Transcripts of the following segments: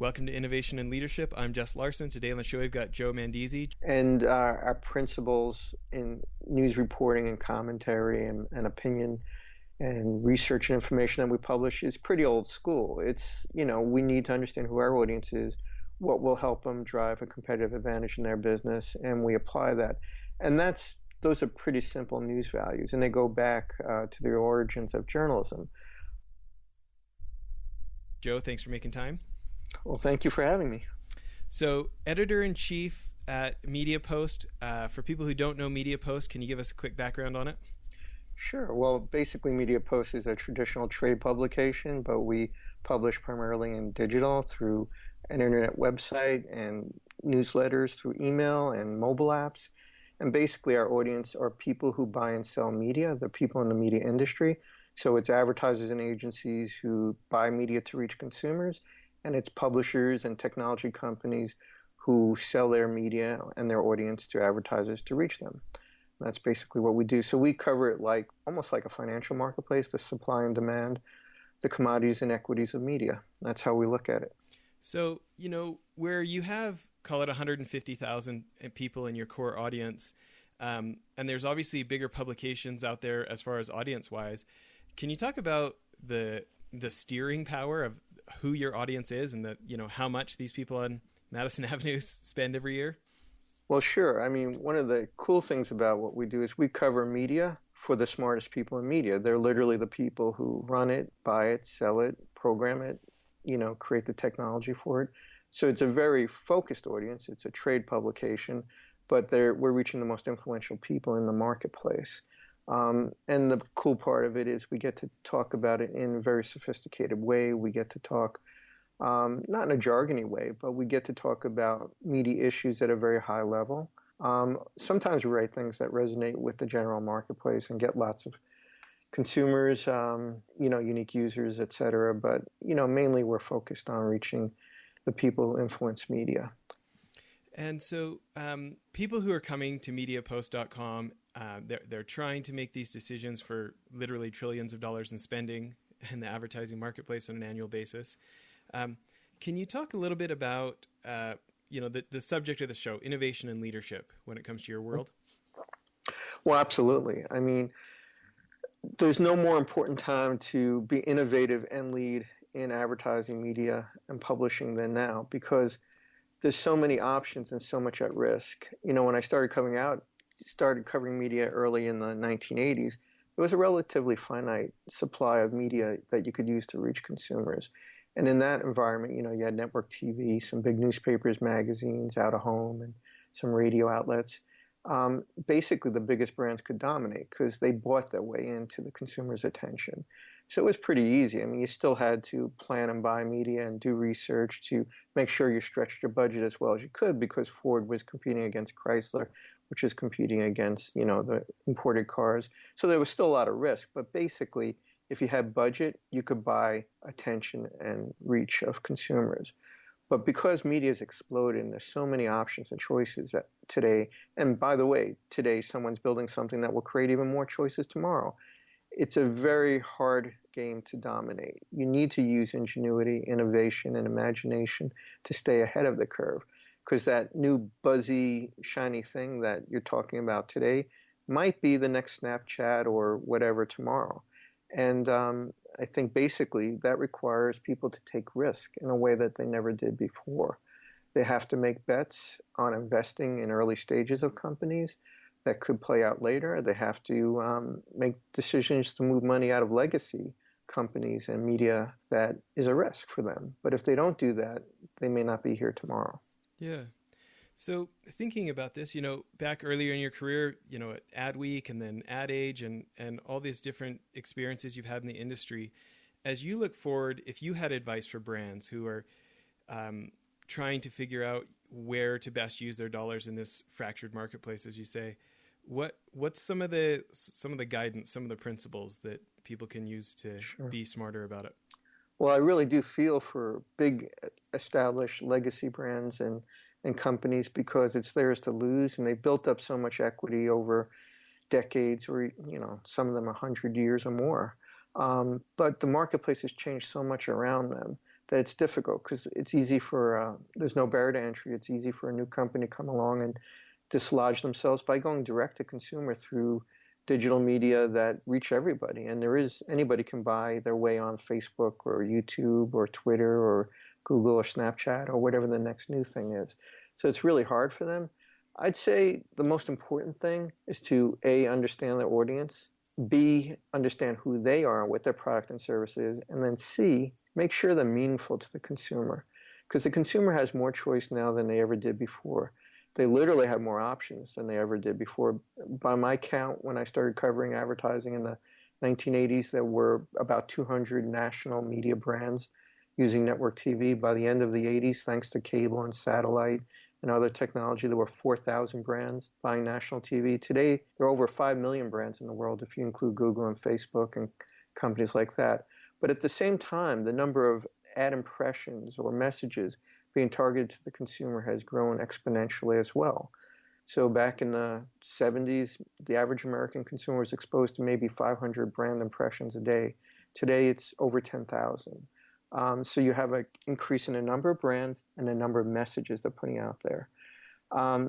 Welcome to Innovation and Leadership. I'm Jess Larson. Today on the show, we've got Joe Mandese. And our principles in news reporting and commentary and opinion and research and information that we publish is pretty old school. It's, we need to understand who our audience is, what will help them drive a competitive advantage in their business, and we apply that. And those are pretty simple news values, and they go back to the origins of journalism. Joe, thanks for making time. Well, thank you for having me. So, editor-in-chief at Mediapost. For people who don't know Mediapost, can you give us a quick background on it? Sure. Well, basically, Mediapost is a traditional trade publication, but we publish primarily in digital through an internet website and newsletters through email and mobile apps. And basically, our audience are people who buy and sell media. They're people in the media industry. So it's advertisers and agencies who buy media to reach consumers, and it's publishers and technology companies who sell their media and their audience to advertisers to reach them. That's basically what we do. So we cover it almost like a financial marketplace, the supply and demand, the commodities and equities of media. That's how we look at it. So, where you have, call it 150,000 people in your core audience, and there's obviously bigger publications out there as far as audience-wise, can you talk about the steering power of who your audience is and how much these people on Madison Avenue spend every year? Well, sure. I mean, one of the cool things about what we do is we cover media for the smartest people in media. They're literally the people who run it, buy it, sell it, program it, create the technology for it. So it's a very focused audience. It's a trade publication, but we're reaching the most influential people in the marketplace. And the cool part of it is we get to talk about it in a very sophisticated way. We get to talk, not in a jargony way, but we get to talk about media issues at a very high level. Sometimes we write things that resonate with the general marketplace and get lots of consumers, unique users, et cetera. But, mainly we're focused on reaching the people who influence media. And so people who are coming to Mediapost.com, they're trying to make these decisions for literally trillions of dollars in spending in the advertising marketplace on an annual basis. Can you talk a little bit about, the subject of the show, innovation and leadership, when it comes to your world? Well, absolutely. I mean, there's no more important time to be innovative and lead in advertising, media, and publishing than now, because there's so many options and so much at risk. When I started covering media early in the 1980s, there was a relatively finite supply of media that you could use to reach consumers. And in that environment, you had network TV, some big newspapers, magazines, out of home, and some radio outlets. Basically, the biggest brands could dominate because they bought their way into the consumer's attention. So it was pretty easy. I mean, you still had to plan and buy media and do research to make sure you stretched your budget as well as you could, because Ford was competing against Chrysler, which is competing against, the imported cars. So there was still a lot of risk. But basically, if you had budget, you could buy attention and reach of consumers. But because media has exploded and there's so many options and choices today, and by the way, today someone's building something that will create even more choices tomorrow, it's a very hard game to dominate. You need to use ingenuity, innovation, and imagination to stay ahead of the curve, because that new buzzy, shiny thing that you're talking about today might be the next Snapchat or whatever tomorrow. And I think basically that requires people to take risk in a way that they never did before. They have to make bets on investing in early stages of companies that could play out later. They have to make decisions to move money out of legacy companies and media that is a risk for them. But if they don't do that, they may not be here tomorrow. Yeah. So thinking about this, back earlier in your career, at Adweek and then Ad Age and all these different experiences you've had in the industry, as you look forward, if you had advice for brands who are trying to figure out where to best use their dollars in this fractured marketplace, as you say, what's some of the guidance, some of the principles that people can use to be smarter about it? Well, I really do feel for big established legacy brands and companies, because it's theirs to lose, and they built up so much equity over decades, or some of them 100 years or more. But the marketplace has changed so much around them that it's difficult because it's easy for, there's no barrier to entry. It's easy for a new company to come along and dislodge themselves by going direct to consumer through digital media that reach everybody. And anybody can buy their way on Facebook or YouTube or Twitter or Google or Snapchat or whatever the next new thing is. So it's really hard for them. I'd say the most important thing is to A, understand their audience, B, understand who they are and what their product and service is, and then C, make sure they're meaningful to the consumer. Because the consumer has more choice now than they ever did before. They literally have more options than they ever did before. By my count, when I started covering advertising in the 1980s, there were about 200 national media brands using network TV. By the end of the 80s, thanks to cable and satellite and other technology, there were 4,000 brands buying national TV. Today, there are over 5 million brands in the world if you include Google and Facebook and companies like that. But at the same time, the number of ad impressions or messages being targeted to the consumer has grown exponentially as well. So back in the 70s, the average American consumer was exposed to maybe 500 brand impressions a day. Today, it's over 10,000. So you have an increase in the number of brands and the number of messages they're putting out there.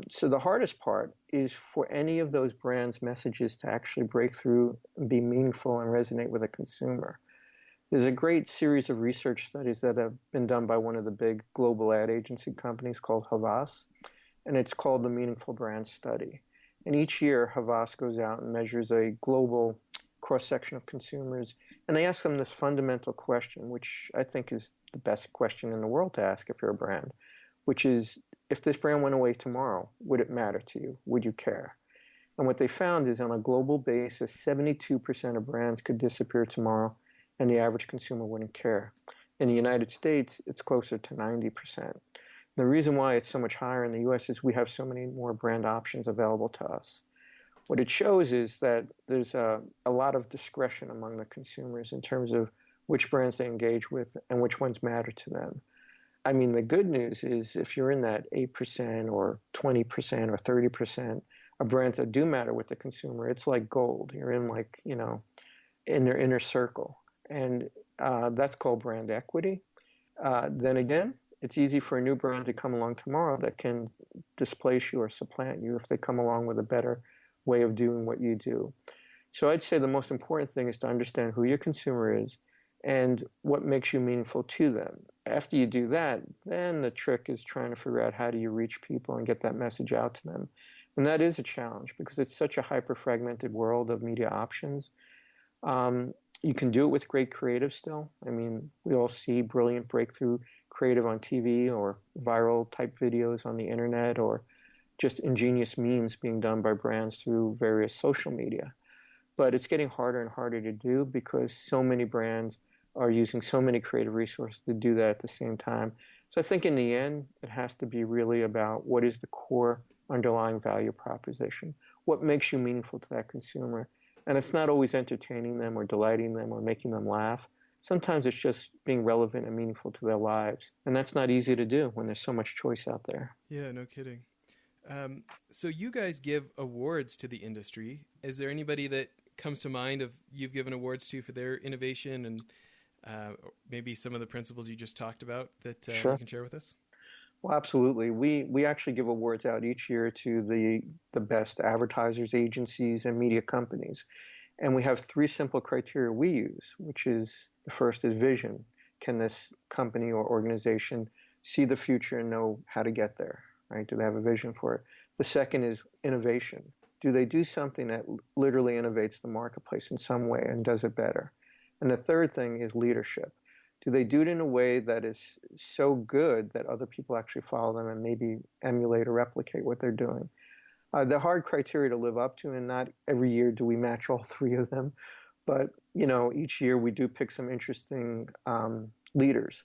So the hardest part is for any of those brands' messages to actually break through and be meaningful and resonate with a consumer. There's a great series of research studies that have been done by one of the big global ad agency companies called Havas, and it's called the Meaningful Brand Study. And each year, Havas goes out and measures a global cross-section of consumers, and they ask them this fundamental question, which I think is the best question in the world to ask if you're a brand, which is, if this brand went away tomorrow, would it matter to you? Would you care? And what they found is on a global basis, 72% of brands could disappear tomorrow, and the average consumer wouldn't care. In the United States, it's closer to 90%. The reason why it's so much higher in the US is we have so many more brand options available to us. What it shows is that there's a lot of discretion among the consumers in terms of which brands they engage with and which ones matter to them. I mean, the good news is if you're in that 8% or 20% or 30% of brands that do matter with the consumer, it's like gold. You're in in their inner circle. And that's called brand equity. Then again, it's easy for a new brand to come along tomorrow that can displace you or supplant you if they come along with a better way of doing what you do. So I'd say the most important thing is to understand who your consumer is and what makes you meaningful to them. After you do that, then the trick is trying to figure out how do you reach people and get that message out to them. And that is a challenge because it's such a hyper-fragmented world of media options. You can do it with great creative still. I mean, we all see brilliant breakthrough creative on TV or viral type videos on the internet or just ingenious memes being done by brands through various social media. But it's getting harder and harder to do because so many brands are using so many creative resources to do that at the same time. So I think in the end, it has to be really about what is the core underlying value proposition. What makes you meaningful to that consumer? And it's not always entertaining them or delighting them or making them laugh. Sometimes it's just being relevant and meaningful to their lives. And that's not easy to do when there's so much choice out there. Yeah, no kidding. So you guys give awards to the industry. Is there anybody that comes to mind of you've given awards to for their innovation and maybe some of the principles you just talked about that Sure. you can share with us? Well, absolutely. We actually give awards out each year to the best advertisers, agencies, and media companies. And we have 3 simple criteria we use, which is the first is vision. Can this company or organization see the future and know how to get there, right? Do they have a vision for it? The second is innovation. Do they do something that literally innovates the marketplace in some way and does it better? And the third thing is leadership. Do they do it in a way that is so good that other people actually follow them and maybe emulate or replicate what they're doing? They're hard criteria to live up to, and not every year do we match all 3 of them. But, each year we do pick some interesting leaders.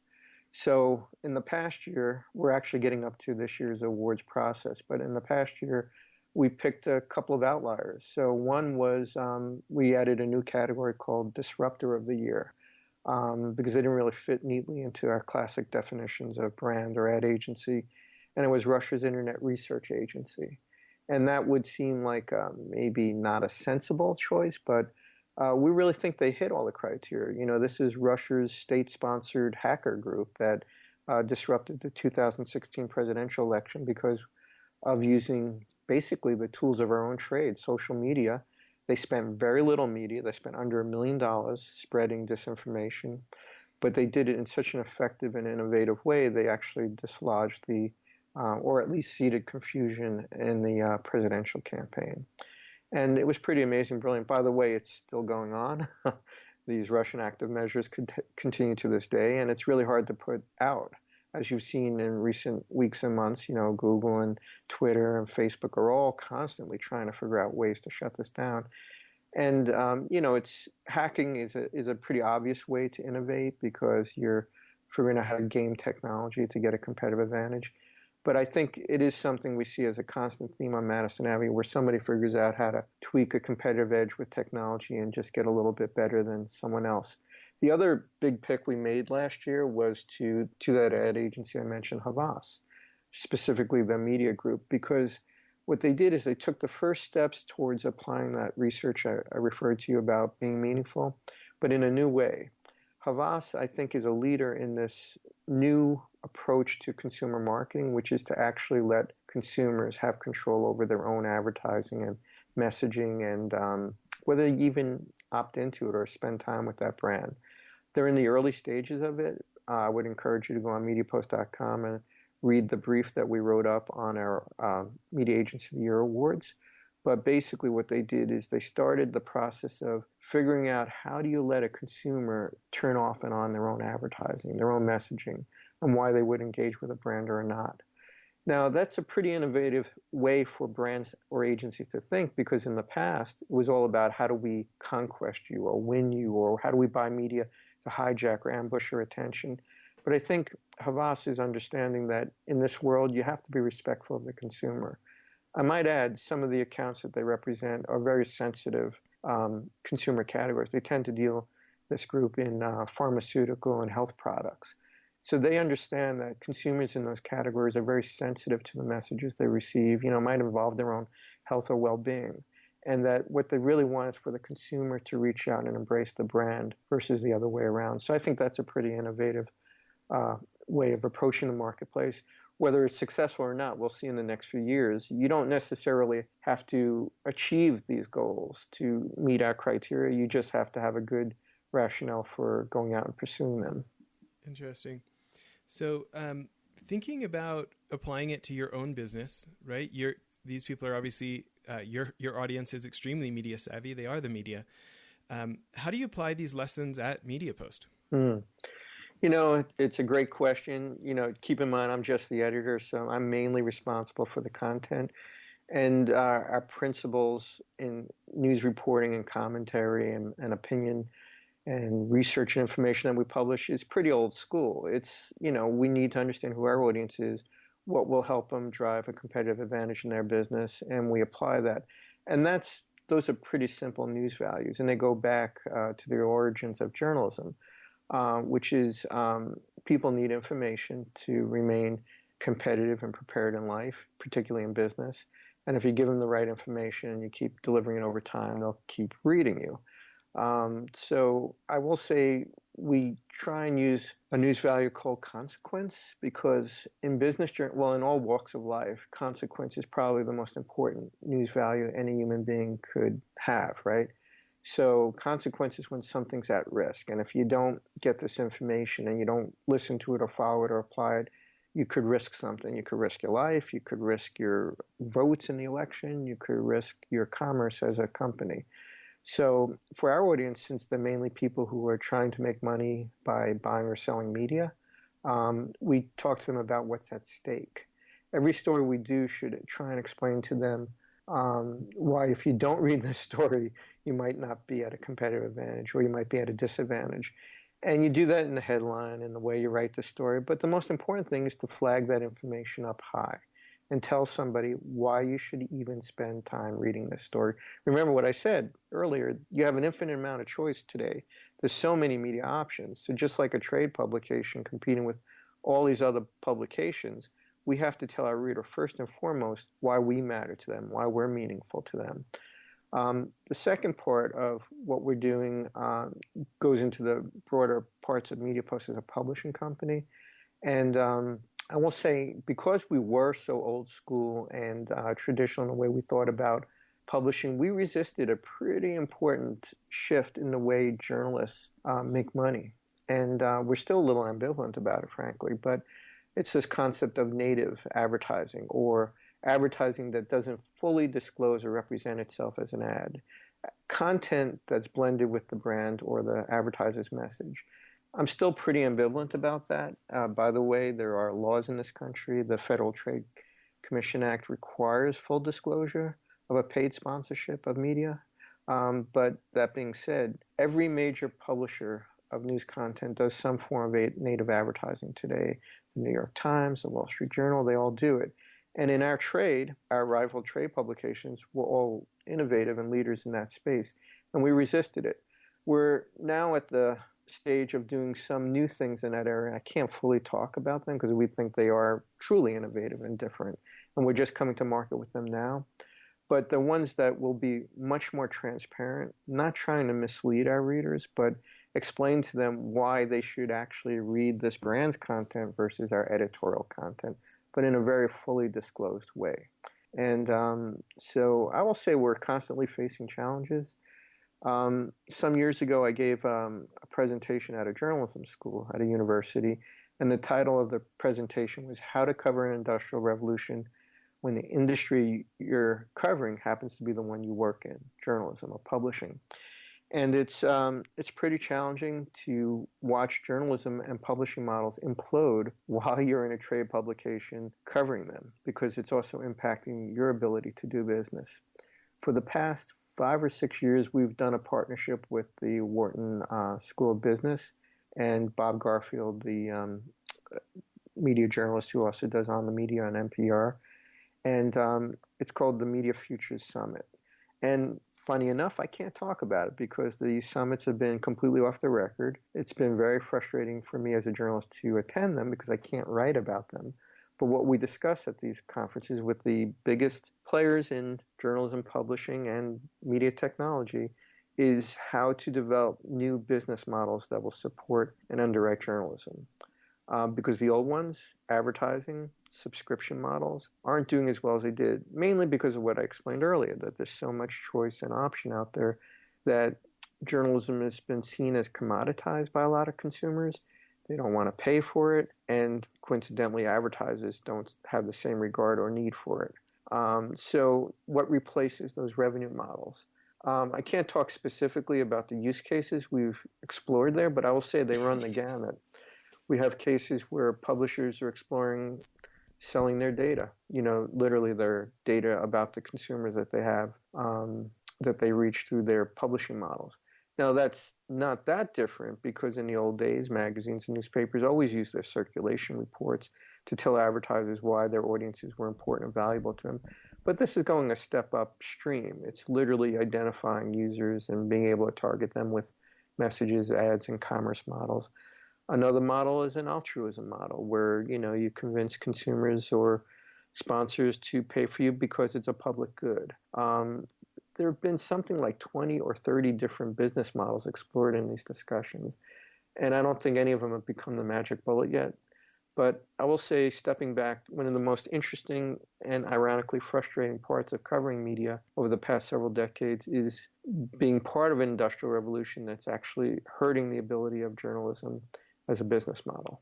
So in the past year, we're actually getting up to this year's awards process. But in the past year, we picked a couple of outliers. So one was we added a new category called Disruptor of the Year. Because they didn't really fit neatly into our classic definitions of brand or ad agency. And it was Russia's Internet Research Agency. And that would seem like maybe not a sensible choice, but we really think they hit all the criteria. This is Russia's state-sponsored hacker group that disrupted the 2016 presidential election because of using basically the tools of our own trade, social media. They spent very little media. They spent under $1 million spreading disinformation, but they did it in such an effective and innovative way. They actually dislodged or at least seeded confusion in the presidential campaign. And it was pretty amazing, brilliant. By the way, it's still going on. These Russian active measures could continue to this day, and it's really hard to put out. As you've seen in recent weeks and months, Google and Twitter and Facebook are all constantly trying to figure out ways to shut this down. And it's hacking is a pretty obvious way to innovate because you're figuring out how to game technology to get a competitive advantage. But I think it is something we see as a constant theme on Madison Avenue, where somebody figures out how to tweak a competitive edge with technology and just get a little bit better than someone else. The other big pick we made last year was to that ad agency I mentioned, Havas, specifically the media group, because what they did is they took the first steps towards applying that research I referred to you about being meaningful, but in a new way. Havas, I think, is a leader in this new approach to consumer marketing, which is to actually let consumers have control over their own advertising and messaging and whether they even opt into it or spend time with that brand. They're in the early stages of it. I would encourage you to go on Mediapost.com and read the brief that we wrote up on our Media Agency of the Year awards. But basically what they did is they started the process of figuring out how do you let a consumer turn off and on their own advertising, their own messaging, and why they would engage with a brand or not. Now, that's a pretty innovative way for brands or agencies to think, because in the past, it was all about how do we conquest you or win you, or how do we buy media to hijack or ambush your attention. But I think Havas is understanding that in this world, you have to be respectful of the consumer. I might add, some of the accounts that they represent are very sensitive consumer categories. They tend to deal, this group, in pharmaceutical and health products. So they understand that consumers in those categories are very sensitive to the messages they receive, might involve their own health or well-being. And that what they really want is for the consumer to reach out and embrace the brand versus the other way around. So I think that's a pretty innovative way of approaching the marketplace. Whether it's successful or not, we'll see in the next few years. You don't necessarily have to achieve these goals to meet our criteria. You just have to have a good rationale for going out and pursuing them. Interesting. So thinking about applying it to your own business, right? These people are obviously, your audience is extremely media savvy. They are the media. How do you apply these lessons at Mediapost? It's a great question. Keep in mind, I'm just the editor, so I'm mainly responsible for the content. And our principles in news reporting and commentary and opinion and research and information that we publish is pretty old school. It's, we need to understand who our audience is, what will help them drive a competitive advantage in their business, and we apply that. And those are pretty simple news values, and they go back to the origins of journalism. Which is people need information to remain competitive and prepared in life, particularly in business. And if you give them the right information and you keep delivering it over time, they'll keep reading you. So I will say we try and use a news value called consequence, because in business, in all walks of life, consequence is probably the most important news value any human being could have, right? So consequence is when something's at risk. And if you don't get this information and you don't listen to it or follow it or apply it, you could risk something. You could risk your life. You could risk your votes in the election. You could risk your commerce as a company. So for our audience, since they're mainly people who are trying to make money by buying or selling media, we talk to them about what's at stake. Every story we do should try and explain to them why, if you don't read this story, you might not be at a competitive advantage, or you might be at a disadvantage. And you do that in the headline and the way you write the story. But the most important thing is to flag that information up high and tell somebody why you should even spend time reading this story. Remember what I said earlier, you have an infinite amount of choice today. There's so many media options. So just like a trade publication competing with all these other publications, we have to tell our reader first and foremost why we matter to them, why we're meaningful to them. The second part of what we're doing goes into the broader parts of Mediapost as a publishing company. And I will say, because we were so old school and traditional in the way we thought about publishing, we resisted a pretty important shift in the way journalists make money. And we're still a little ambivalent about it, frankly, but it's this concept of native advertising, or advertising that doesn't fully disclose or represent itself as an ad. Content that's blended with the brand or the advertiser's message. I'm still pretty ambivalent about that. By the way, there are laws in this country. The Federal Trade Commission Act requires full disclosure of a paid sponsorship of media. But that being said, every major publisher of news content does some form of native advertising today. The New York Times, the Wall Street Journal, they all do it. And in our trade, our rival trade publications were all innovative and leaders in that space, and we resisted it. We're now at the stage of doing some new things in that area. I can't fully talk about them because we think they are truly innovative and different, and we're just coming to market with them now. But the ones that will be much more transparent, not trying to mislead our readers, but explain to them why they should actually read this brand's content versus our editorial content, but in a very fully disclosed way. And so I will say we're constantly facing challenges. Some years ago, I gave a presentation at a journalism school at a university, and the title of the presentation was How to Cover an Industrial Revolution when the industry you're covering happens to be the one you work in, journalism or publishing. And it's pretty challenging to watch journalism and publishing models implode while you're in a trade publication covering them, because it's also impacting your ability to do business. For the past 5 or 6 years, we've done a partnership with the Wharton School of Business and Bob Garfield, the media journalist who also does On the Media on NPR. And it's called the Media Futures Summit. And funny enough, I can't talk about it because the summits have been completely off the record. It's been very frustrating for me as a journalist to attend them because I can't write about them. But what we discuss at these conferences with the biggest players in journalism, publishing, and media technology is how to develop new business models that will support and underwrite journalism. Because the old ones, advertising, subscription models, aren't doing as well as they did, mainly because of what I explained earlier, that there's so much choice and option out there that journalism has been seen as commoditized by a lot of consumers. They don't want to pay for it, and coincidentally, advertisers don't have the same regard or need for it. So what replaces those revenue models? I can't talk specifically about the use cases we've explored there, but I will say they run the gamut. We have cases where publishers are exploring selling their data, literally their data about the consumers that they have, that they reach through their publishing models. Now, that's not that different because in the old days, magazines and newspapers always used their circulation reports to tell advertisers why their audiences were important and valuable to them. But this is going a step upstream. It's literally identifying users and being able to target them with messages, ads, and commerce models. Another model is an altruism model where, you convince consumers or sponsors to pay for you because it's a public good. There have been something like 20 or 30 different business models explored in these discussions, and I don't think any of them have become the magic bullet yet. But I will say, stepping back, one of the most interesting and ironically frustrating parts of covering media over the past several decades is being part of an industrial revolution that's actually hurting the ability of journalism as a business model.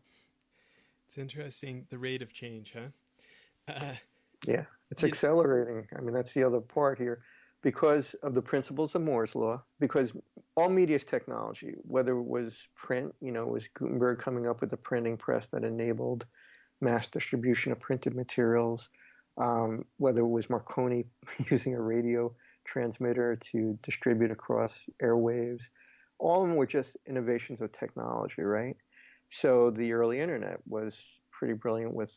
It's interesting, the rate of change, huh? Yeah, it's accelerating. I mean, that's the other part here. Because of the principles of Moore's law, because all media is technology, whether it was print, it was Gutenberg coming up with the printing press that enabled mass distribution of printed materials, whether it was Marconi using a radio transmitter to distribute across airwaves, all of them were just innovations of technology, right? So the early internet was pretty brilliant with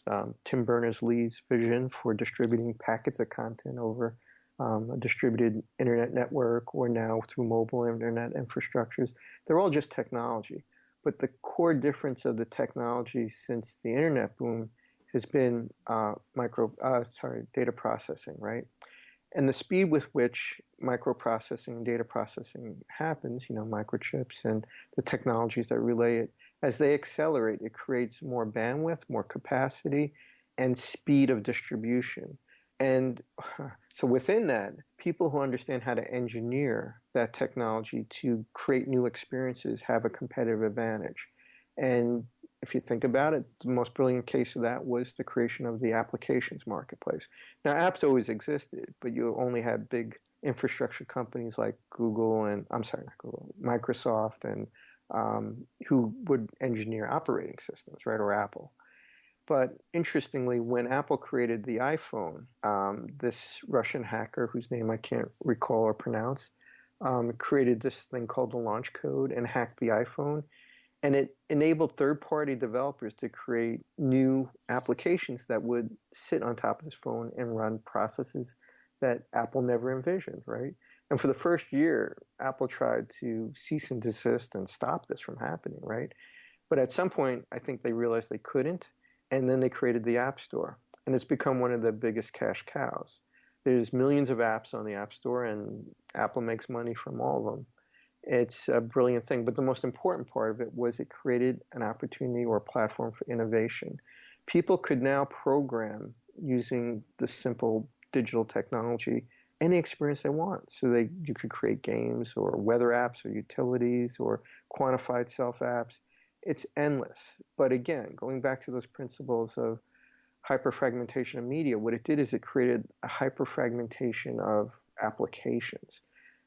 Tim Berners-Lee's vision for distributing packets of content over a distributed internet network, or now through mobile internet infrastructures. They're all just technology. But the core difference of the technology since the internet boom has been data processing, right? And the speed with which microprocessing and data processing happens, microchips and the technologies that relay it, as they accelerate, it creates more bandwidth, more capacity, and speed of distribution. And so within that, people who understand how to engineer that technology to create new experiences have a competitive advantage. And if you think about it, the most brilliant case of that was the creation of the applications marketplace. Now, apps always existed, but you only had big infrastructure companies like Google and, I'm sorry, not Google, Microsoft, and who would engineer operating systems, right, or Apple. But interestingly, when Apple created the iPhone, this Russian hacker, whose name I can't recall or pronounce, created this thing called the launch code and hacked the iPhone. And it enabled third-party developers to create new applications that would sit on top of this phone and run processes that Apple never envisioned, right? And for the first year, Apple tried to cease and desist and stop this from happening, right? But at some point, I think they realized they couldn't, and then they created the App Store. And it's become one of the biggest cash cows. There's millions of apps on the App Store, and Apple makes money from all of them. It's a brilliant thing. But the most important part of it was it created an opportunity or a platform for innovation. People could now program using the simple digital technology any experience they want. So you could create games or weather apps or utilities or quantified self apps. It's endless. But again, going back to those principles of hyperfragmentation of media, what it did is it created a hyperfragmentation of applications.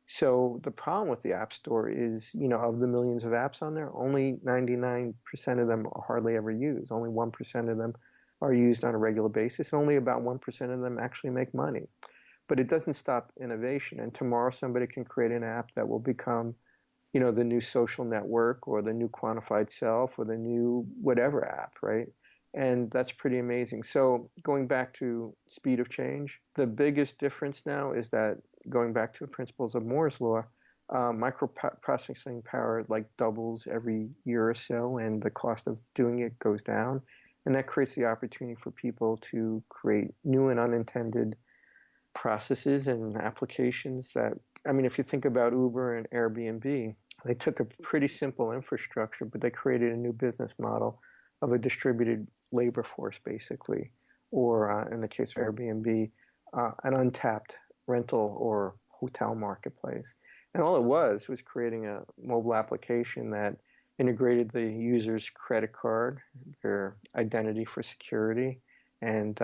So the problem with the App Store is, of the millions of apps on there, only 99% of them are hardly ever used. Only 1% of them are used on a regular basis, and only about 1% of them actually make money. But it doesn't stop innovation. And tomorrow somebody can create an app that will become, the new social network or the new quantified self or the new whatever app, right? And that's pretty amazing. So going back to speed of change, the biggest difference now is that going back to the principles of Moore's law, microprocessing power doubles every year or so, and the cost of doing it goes down. And that creates the opportunity for people to create new and unintended processes and applications that, if you think about Uber and Airbnb, they took a pretty simple infrastructure, but they created a new business model of a distributed labor force, basically, or in the case of Airbnb, an untapped rental or hotel marketplace. And all it was creating a mobile application that integrated the user's credit card, their identity for security, and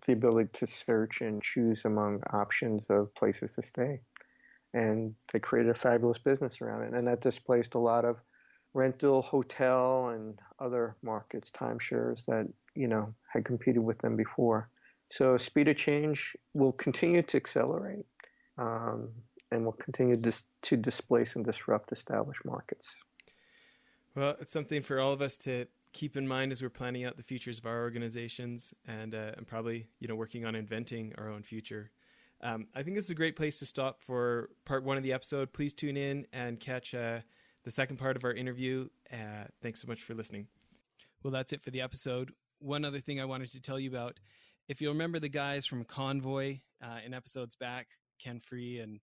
the ability to search and choose among options of places to stay. And they created a fabulous business around it. And that displaced a lot of rental, hotel, and other markets, timeshares that, had competed with them before. So speed of change will continue to accelerate and will continue to displace and disrupt established markets. Well, it's something for all of us to keep in mind as we're planning out the futures of our organizations and probably, working on inventing our own future. I think this is a great place to stop for part one of the episode. Please tune in and catch the second part of our interview. Thanks so much for listening. Well, that's it for the episode. One other thing I wanted to tell you about, if you'll remember the guys from Convoy in episodes back, Ken Free and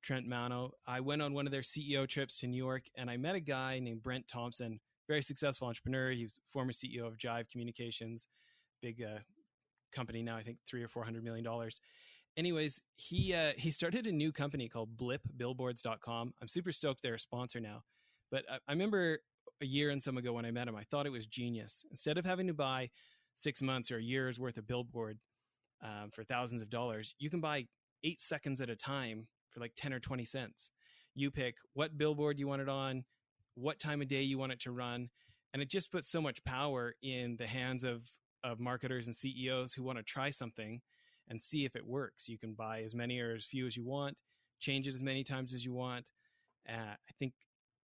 Trent Mano, I went on one of their CEO trips to New York, and I met a guy named Brent Thompson, very successful entrepreneur. He was former CEO of Jive Communications, big company now, I think $300 or $400 million. Anyways, he started a new company called blipbillboards.com. I'm super stoked they're a sponsor now. But I remember a year and some ago when I met him, I thought it was genius. Instead of having to buy 6 months or a year's worth of billboard for thousands of dollars, you can buy 8 seconds at a time for 10 or 20 cents. You pick what billboard you want it on, what time of day you want it to run. And it just puts so much power in the hands of marketers and CEOs who want to try something and see if it works. You can buy as many or as few as you want, change it as many times as you want. I think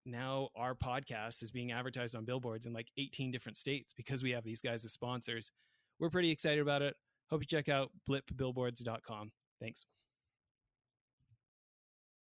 now our podcast is being advertised on billboards in 18 different states because we have these guys as sponsors. We're pretty excited about it. Hope you check out blipbillboards.com. Thanks.